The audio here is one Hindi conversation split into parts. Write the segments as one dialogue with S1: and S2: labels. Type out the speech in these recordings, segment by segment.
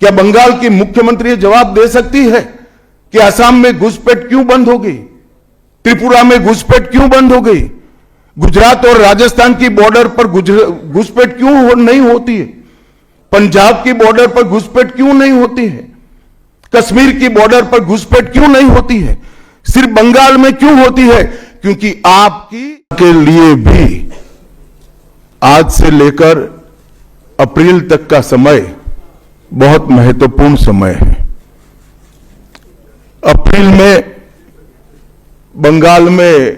S1: क्या बंगाल की मुख्यमंत्री ये जवाब दे सकती है कि असम में घुसपैठ क्यों बंद हो गई, त्रिपुरा में घुसपैठ क्यों बंद हो गई, गुजरात और राजस्थान की बॉर्डर पर घुसपैठ क्यों नहीं होती है, पंजाब की बॉर्डर पर घुसपैठ क्यों नहीं होती है, कश्मीर की बॉर्डर पर घुसपैठ क्यों नहीं होती है, सिर्फ बंगाल में क्यों होती है? क्योंकि आपकी के लिए भी आज से लेकर अप्रैल तक का समय बहुत महत्वपूर्ण समय है। अप्रैल में बंगाल में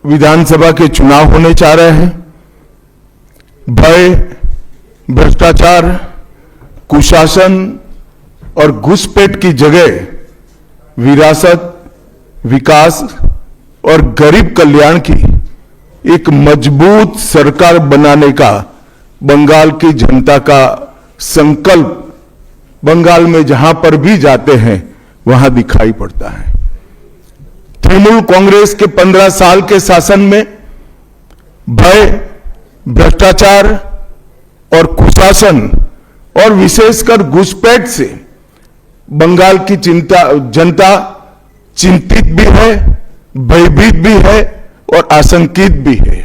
S1: विधानसभा के चुनाव होने जा रहे हैं। भय, भ्रष्टाचार, कुशासन और घुसपैठ की जगह विरासत, विकास और गरीब कल्याण की एक मजबूत सरकार बनाने का बंगाल की जनता का संकल्प बंगाल में जहां पर भी जाते हैं वहां दिखाई पड़ता है। तृणमूल कांग्रेस के 15 साल के शासन में भय, भ्रष्टाचार और कुशासन और विशेषकर घुसपैठ से बंगाल की जनता चिंतित भी है, भयभीत भी है और आशंकित भी है।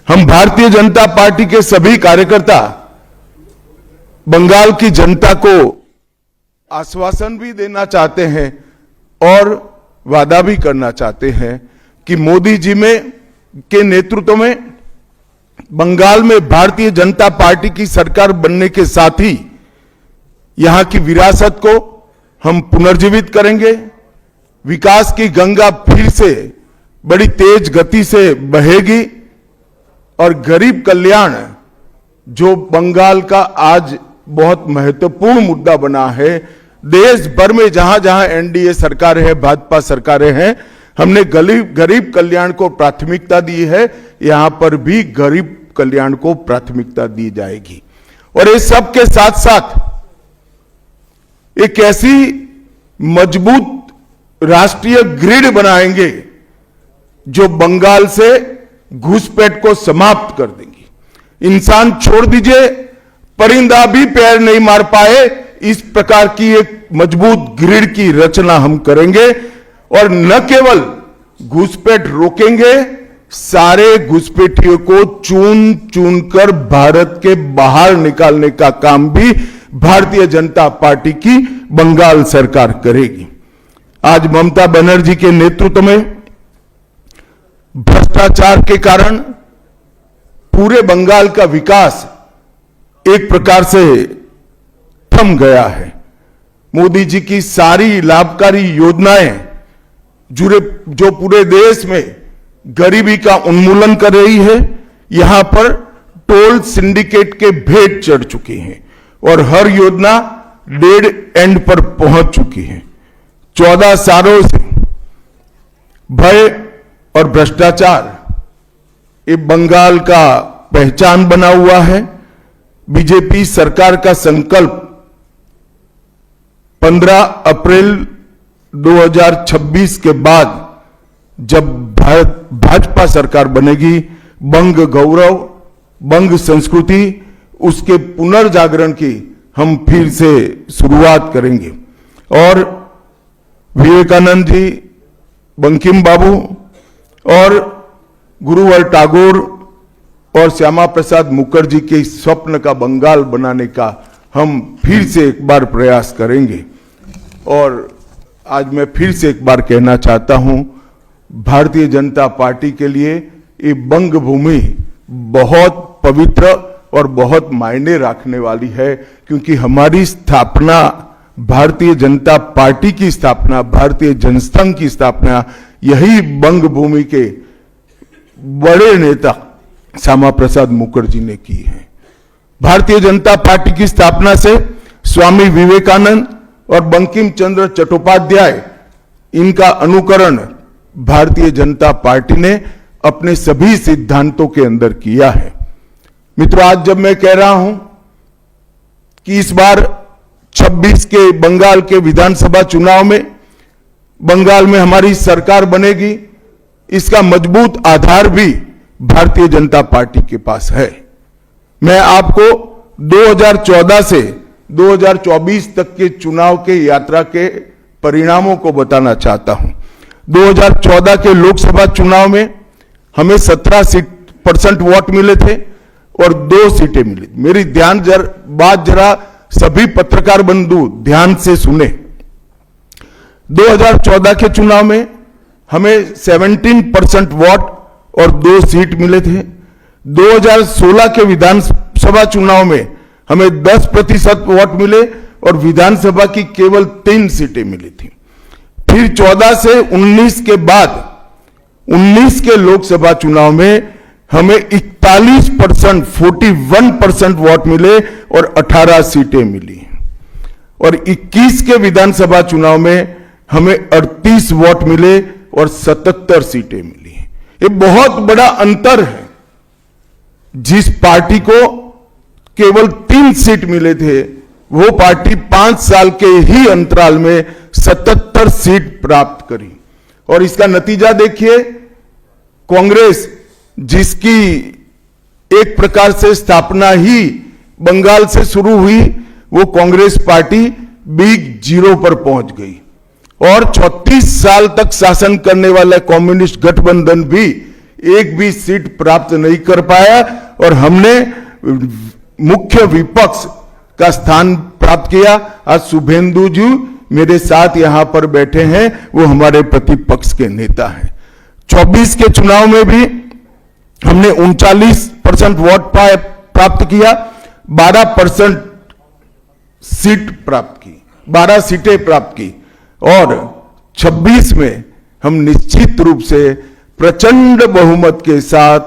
S1: हम भारतीय जनता पार्टी के सभी कार्यकर्ता बंगाल की जनता को आश्वासन भी देना चाहते हैं और वादा भी करना चाहते हैं कि मोदी जी के नेतृत्व में बंगाल में भारतीय जनता पार्टी की सरकार बनने के साथ ही यहां की विरासत को हम पुनर्जीवित करेंगे, विकास की गंगा फिर से बड़ी तेज गति से बहेगी और गरीब कल्याण जो बंगाल का आज बहुत महत्वपूर्ण मुद्दा बना है, देश भर में जहां जहां एनडीए सरकारें हैं, भाजपा सरकारें हैं, हमने गरीब कल्याण को प्राथमिकता दी है, यहां पर भी गरीब कल्याण को प्राथमिकता दी जाएगी। और इस सब के साथ साथ एक ऐसी मजबूत राष्ट्रीय ग्रिड बनाएंगे जो बंगाल से घुसपैठ को समाप्त कर देंगी। इंसान छोड़ दीजिए, परिंदा भी पैर नहीं मार पाए, इस प्रकार की एक मजबूत ग्रिड की रचना हम करेंगे और न केवल घुसपैठ रोकेंगे, सारे घुसपैठियों को चुन चुन कर भारत के बाहर निकालने का काम भी भारतीय जनता पार्टी की बंगाल सरकार करेगी। आज ममता बनर्जी के नेतृत्व में भ्रष्टाचार के कारण पूरे बंगाल का विकास एक प्रकार से थम गया है। मोदी जी की सारी लाभकारी योजनाएं जो पूरे देश में गरीबी का उन्मूलन कर रही है, यहां पर टोल सिंडिकेट के भेंट चढ़ चुकी हैं और हर योजना डेड एंड पर पहुंच चुकी है। 14 सालों से भय और भ्रष्टाचार ये बंगाल का पहचान बना हुआ है। बीजेपी सरकार का संकल्प 15 अप्रैल 2026 के बाद जब भाजपा सरकार बनेगी, बंग गौरव, बंग संस्कृति, उसके पुनर्जागरण की हम फिर से शुरुआत करेंगे। और विवेकानंद जी, बंकिम बाबू और गुरुवर टैगोर और श्यामा प्रसाद मुखर्जी के स्वप्न का बंगाल बनाने का हम फिर से एक बार प्रयास करेंगे। और आज मैं फिर से एक बार कहना चाहता हूं, भारतीय जनता पार्टी के लिए ये बंग भूमि बहुत पवित्र और बहुत मायने रखने वाली है, क्योंकि हमारी स्थापना, भारतीय जनता पार्टी की स्थापना, भारतीय जनसंघ की स्थापना यही बंग भूमि के बड़े नेता श्यामा प्रसाद मुखर्जी ने की है। भारतीय जनता पार्टी की स्थापना से स्वामी विवेकानंद और बंकिम चंद्र चट्टोपाध्याय, इनका अनुकरण भारतीय जनता पार्टी ने अपने सभी सिद्धांतों के अंदर किया है। मित्रों, आज जब मैं कह रहा हूं कि इस बार 26 के बंगाल के विधानसभा चुनाव में बंगाल में हमारी सरकार बनेगी, इसका मजबूत आधार भी भारतीय जनता पार्टी के पास है। मैं आपको 2014 से 2024 तक के चुनाव के यात्रा के परिणामों को बताना चाहता हूं। 2014 के लोकसभा चुनाव में हमें 17% वोट मिले थे और 2 सीटें मिली। मेरी बात जरा सभी पत्रकार बंधु ध्यान से सुने। 2014 के चुनाव में हमें 17% वोट और 2 सीट मिले थे। 2016 के विधानसभा चुनाव में हमें 10% वोट मिले और विधानसभा की केवल 3 सीटें मिली थी। फिर 14 से 19 के बाद 19 के लोकसभा चुनाव में हमें 41%, 41% वोट मिले और 18 सीटें मिली। और 21 के विधानसभा चुनाव में हमें 38 वोट मिले और 77 सीटें मिली। ये बहुत बड़ा अंतर है। जिस पार्टी को केवल 3 सीट मिले थे, वो पार्टी 5 साल के ही अंतराल में 77 सीट प्राप्त करी। और इसका नतीजा देखिए, कांग्रेस जिसकी एक प्रकार से स्थापना ही बंगाल से शुरू हुई, वो कांग्रेस पार्टी बिग जीरो पर पहुंच गई। और 34 साल तक शासन करने वाला कम्युनिस्ट गठबंधन भी एक भी सीट प्राप्त नहीं कर पाया और हमने मुख्य विपक्ष का स्थान प्राप्त किया। आज शुभेंदु जी मेरे साथ यहां पर बैठे हैं, वो हमारे प्रतिपक्ष के नेता हैं। 24 के चुनाव में भी हमने 39% वोट प्राप्त किया, 12% सीट प्राप्त की, 12 सीटें प्राप्त की। और 26 में हम निश्चित रूप से प्रचंड बहुमत के साथ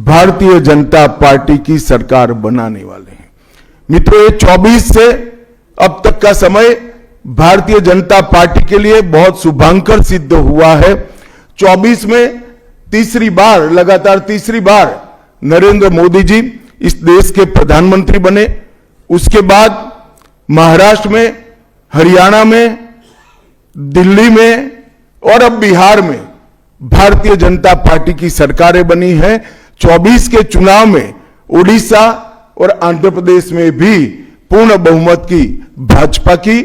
S1: भारतीय जनता पार्टी की सरकार बनाने वाले हैं। मित्रों, ये 24 से अब तक का समय भारतीय जनता पार्टी के लिए बहुत शुभांकर सिद्ध हुआ है। 24 में लगातार तीसरी बार नरेंद्र मोदी जी इस देश के प्रधानमंत्री बने। उसके बाद महाराष्ट्र में, हरियाणा में, दिल्ली में और अब बिहार में भारतीय जनता पार्टी की सरकारें बनी हैं। 24 के चुनाव में उड़ीसा और आंध्र प्रदेश में भी पूर्ण बहुमत की भाजपा की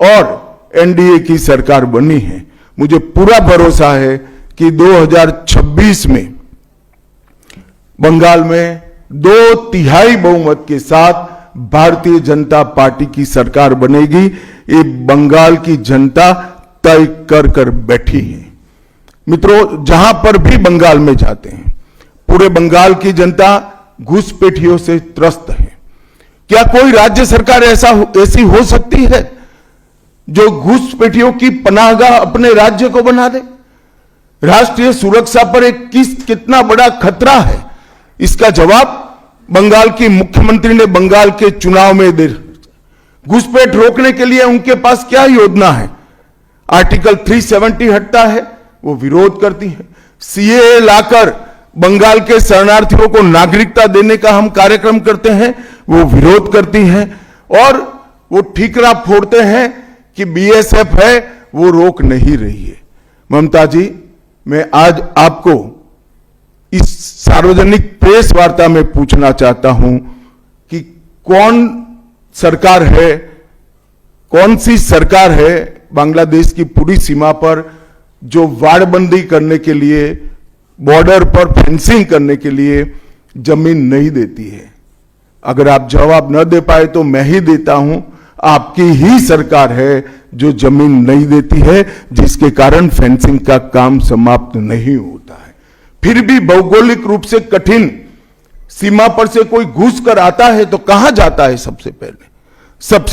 S1: और एनडीए की सरकार बनी है। मुझे पूरा भरोसा है कि 2026 में बंगाल में 2/3 बहुमत के साथ भारतीय जनता पार्टी की सरकार बनेगी। ये बंगाल की जनता तय कर बैठी है। मित्रों, जहां पर भी बंगाल में जाते हैं, पूरे बंगाल की जनता घुसपैठियों से त्रस्त है। क्या कोई राज्य सरकार ऐसी हो सकती है जो घुसपैठियों की पनाहगाह अपने राज्य को बना दे? राष्ट्रीय सुरक्षा पर कितना बड़ा खतरा है, इसका जवाब बंगाल की मुख्यमंत्री ने बंगाल के चुनाव में दे। घुसपैठ रोकने के लिए उनके पास क्या योजना है? आर्टिकल 370 हटता है, वो विरोध करती है। सीएए लाकर बंगाल के शरणार्थियों को नागरिकता देने का हम कार्यक्रम करते हैं, वो विरोध करती हैं। और वो ठीकरा फोड़ते हैं कि बीएसएफ है, वो रोक नहीं रही है। ममता जी, मैं आज आपको इस सार्वजनिक प्रेस वार्ता में पूछना चाहता हूं कि कौन सी सरकार है बांग्लादेश की पूरी सीमा पर जो वाड़बंदी करने के लिए, बॉर्डर पर फेंसिंग करने के लिए जमीन नहीं देती है? अगर आप जवाब न दे पाए तो मैं ही देता हूं। आपकी ही सरकार है जो जमीन नहीं देती है, जिसके कारण फेंसिंग का काम समाप्त नहीं होता है। फिर भी भौगोलिक रूप से कठिन सीमा पर से कोई घुस कर आता है तो कहां जाता है? सबसे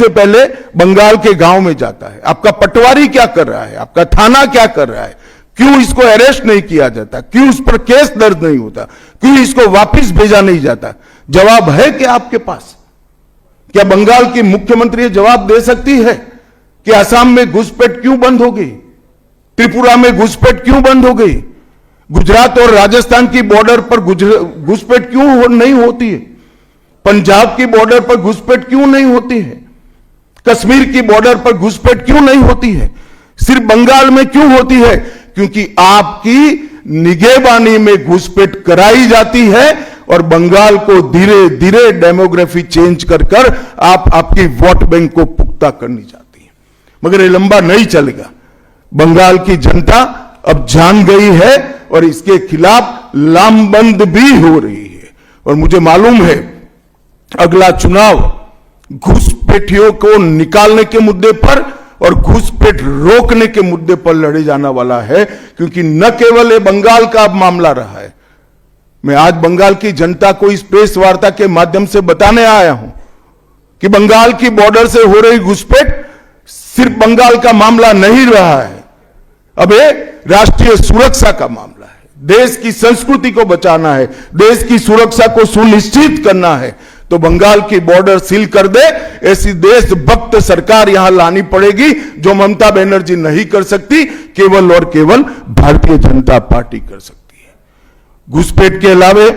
S1: पहले बंगाल के गांव में जाता है। आपका पटवारी क्या कर रहा है? आपका थाना क्या कर रहा है? क्यों इसको अरेस्ट नहीं किया जाता? क्यों उस पर केस दर्ज नहीं होता? क्यों इसको वापस भेजा नहीं जाता? जवाब है क्या आपके पास? क्या बंगाल की मुख्यमंत्री जवाब दे सकती है कि असम में घुसपैठ क्यों बंद हो गई? त्रिपुरा में घुसपैठ क्यों बंद हो गई? गुजरात और राजस्थान की बॉर्डर पर घुसपैठ क्यों नहीं होती है? पंजाब की बॉर्डर पर घुसपैठ क्यों नहीं होती है? कश्मीर की बॉर्डर पर घुसपैठ क्यों नहीं होती है? सिर्फ बंगाल में क्यों होती है? क्योंकि आपकी निगहबानी में घुसपैठ कराई जाती है और बंगाल को धीरे धीरे डेमोग्राफी चेंज कर कर आप आपकी वोट बैंक को पुख्ता करनी चाहती है, मगर ये लंबा नहीं चलेगा। बंगाल की जनता अब जान गई है और इसके खिलाफ लामबंद भी हो रही है। और मुझे मालूम है अगला चुनाव घुसपैठियों को निकालने के मुद्दे पर और घुसपैठ रोकने के मुद्दे पर लड़े जाना वाला है, क्योंकि न केवल ये बंगाल का अब मामला रहा है। मैं आज बंगाल की जनता को इस प्रेस वार्ता के माध्यम से बताने आया हूं कि बंगाल की बॉर्डर से हो रही घुसपैठ सिर्फ बंगाल का मामला नहीं रहा है, अब ये राष्ट्रीय सुरक्षा का मामला है। देश की संस्कृति को बचाना है, देश की सुरक्षा को सुनिश्चित करना है, तो बंगाल की बॉर्डर सील कर दे, ऐसी देशभक्त सरकार यहां लानी पड़ेगी जो ममता बनर्जी नहीं कर सकती, केवल और केवल भारतीय जनता पार्टी कर सकती है। घुसपैठ के अलावे